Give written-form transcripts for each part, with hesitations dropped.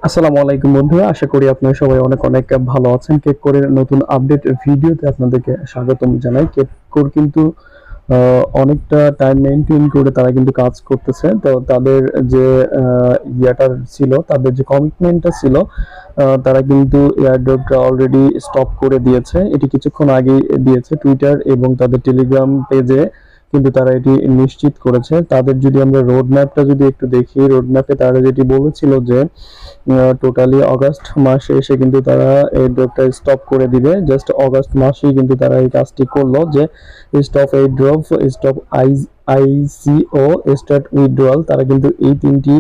আসসালামু আলাইকুম বন্ধুরা, আশা করি আপনারা সবাই অনেক অনেক ভালো আছেন। কেককোরের নতুন আপডেট ভিডিওতে আপনাদেরকে স্বাগতম জানাই। কেককোর কিন্তু অনেকটা টাইম মেইনটেইন করে তারা কিন্তু কাজ করতেছে। তো তাদের যে ইয়াটা ছিল, তাদের যে কমিটমেন্টটা ছিল, তারা কিন্তু এয়ারড্রপটা অলরেডি স্টপ করে দিয়েছে। এটি কিছুক্ষণ আগেই দিয়েছে টুইটার এবং তাদের টেলিগ্রাম পেজে কিন্তু তারা এটি নিশ্চিত করেছে। তাদের যদি আমরা রোড ম্যাপটা যদি একটু দেখি, রোড ম্যাপে তারা যেটি বলেছিল যে টোটালি আগস্ট মাসে এসে কিন্তু তারা এই ড্রপটা স্টপ করে দিবে। জাস্ট আগস্ট মাসেই কিন্তু তারা এই কাজটি করলো যে স্টপ এই ড্রপ, স্টপ আইসিও, স্টার্ট উইথড্রয়াল। তারা কিন্তু এই তিনটি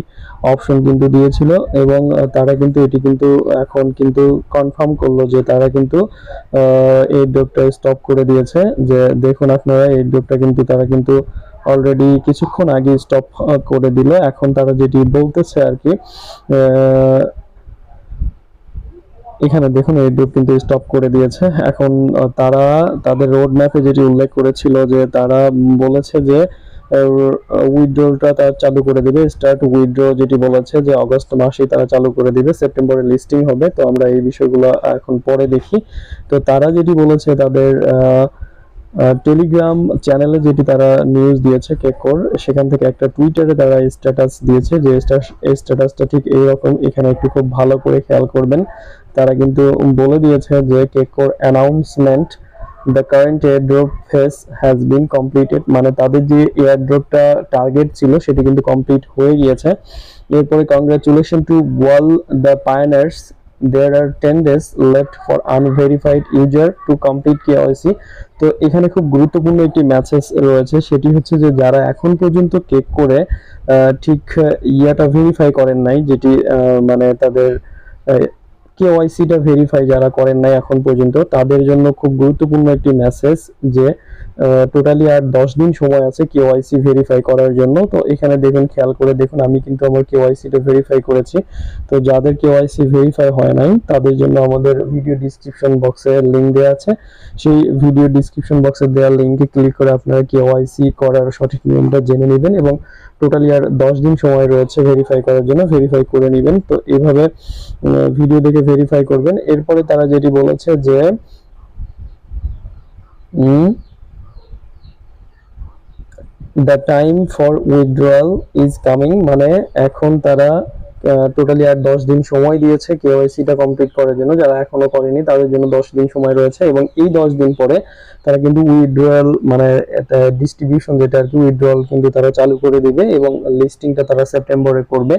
অপশন কিন্তু দিয়েছিল এবং তারা কিন্তু এটি কিন্তু এখন কিন্তু কনফার্ম করলো যে তারা কিন্তু এই ড্রপটা স্টপ করে দিয়েছে। যে দেখুন আপনারা, এই ড্রপটা কিন্তু তারা কিন্তু অলরেডি কিছুক্ষণ আগে স্টপ করে দিল। এখন তারা যেটি বলতেছে আর কি, এখানে দেখুন এই ড্রপ কিন্তু স্টপ করে দিয়েছে। এখন তারা তাদের রোড ম্যাপে যেটি উল্লেখ করেছিল যে তারা বলেছে যে উইথড্রলটা তারা চালু করে দিবে, স্টার্ট উইথড্র যেটি বলেছে যে অগস্ট মাসেই তারা চালু করে দিবে, সেপ্টেম্বরে লিস্টিং হবে। তো আমরা এই বিষয়গুলো এখন পরে দেখি। তো তারা যেটি বলেছে তাদের টেলিগ্রাম চ্যানেলে যেটি তারা নিউজ দিয়েছে কেককোর, সেখান থেকে একটা টুইটারে তারা স্ট্যাটাস দিয়েছে যে স্ট্যাটাসটা ঠিক এইরকম। এখানে একটু খুব ভালো করে খেয়াল করবেন। তারা কিন্তু বলে দিয়েছে যে কেককোর announcement, the current airdrop phase has been completed, মানে তাদের যে এয়ারড্রপটা টার্গেট ছিল সেটি কিন্তু কমপ্লিট হয়ে গিয়েছে। এরপরে congratulation to wall the pioneers, there are 10 days left for unverified user to complete KYC। তো এখানে খুব গুরুত্বপূর্ণ একটি মেসেজ রয়েছে, সেটি হচ্ছে যে যারা এখন পর্যন্ত কেক করে ঠিক ইয়াটা ভেরিফাই করেন নাই, যেটি মানে তাদের কেওয়াইসিটা ভেরিফাই যারা করেন নাই এখন পর্যন্ত, তাদের জন্য খুব গুরুত্বপূর্ণ একটি মেসেজ যে টোটালি আর 10 দিন সময় আছে কেওয়াইসি ভেরিফাই করার জন্য। তো এখানে দেখুন, খেয়াল করে দেখুন, আমি কিন্তু আমার কেওয়াইসিটা ভেরিফাই করেছি। তো যাদের কেওয়াইসি ভেরিফাই হয় নাই তাদের জন্য আমাদের ভিডিও ডিসক্রিপশন বক্সে লিংক দেওয়া আছে। সেই ভিডিও ডিসক্রিপশন বক্সে দেওয়া লিংকে ক্লিক করে আপনারা কেওয়াইসি করার সঠিক নিয়মটা জেনে নেবেন এবং টোটালি আর 10 দিন সময় রয়েছে ভেরিফাই করার জন্য, ভেরিফাই করে নেবেন। তো এইভাবে ভিডিও দেখে ভেরিফাই করবেন। এরপরে তারা যেটি বলেছে যে the time for withdrawal is coming, মানে এখন তারা টোটালি আর 10 দিন সময় দিয়েছে কেওয়াইসিটা কমপ্লিট করার জন্য। যারা এখনো করেনি তাদের জন্য 10 দিন সময় রয়েছে এবং এই 10 দিন পরে তারা কিন্তু উইথড্রয়াল, মানে এটা ডিস্ট্রিবিউশন যেটা আর কি, উইথড্রয়াল কিন্তু তারা চালু করে দিবে এবং লিস্টিংটা তারা সেপ্টেম্বরে করবে।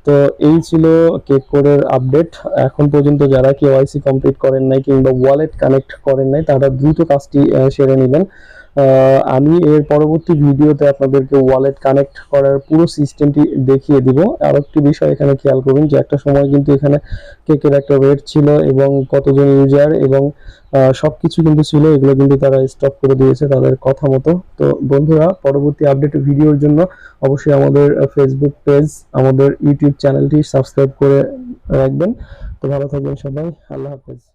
তো এই ছিল কেককোরের আপডেট। এখন পর্যন্ত যারা কেওয়াইসি কমপ্লিট করেন নাই কিংবা ওয়ালেট কানেক্ট করেন নাই তারা দ্রুত কাজটি সেরে নেবেন। আমি এর পরবর্তী ভিডিওতে আপনাদেরকে ওয়ালেট কানেক্ট করার পুরো সিস্টেমটি দেখিয়ে দিব। আরেকটি বিষয় এখানে খেয়াল করুন যে একটা সময় কিন্তু এখানে কেকের একটা রেট ছিল এবং কতজন ইউজার এবং সবকিছু কিন্তু ছিল, এগুলো কিন্তু তারা স্টপ করে দিয়েছে তাদের কথা মতো। তো বন্ধুরা, পরবর্তী আপডেট ভিডিওর জন্য অবশ্যই আমাদের ফেসবুক পেজ, আমাদের ইউটিউব চ্যানেলটি সাবস্ক্রাইব করে রাখবেন। তো ভালো থাকবেন সবাই, আল্লাহ হাফেজ।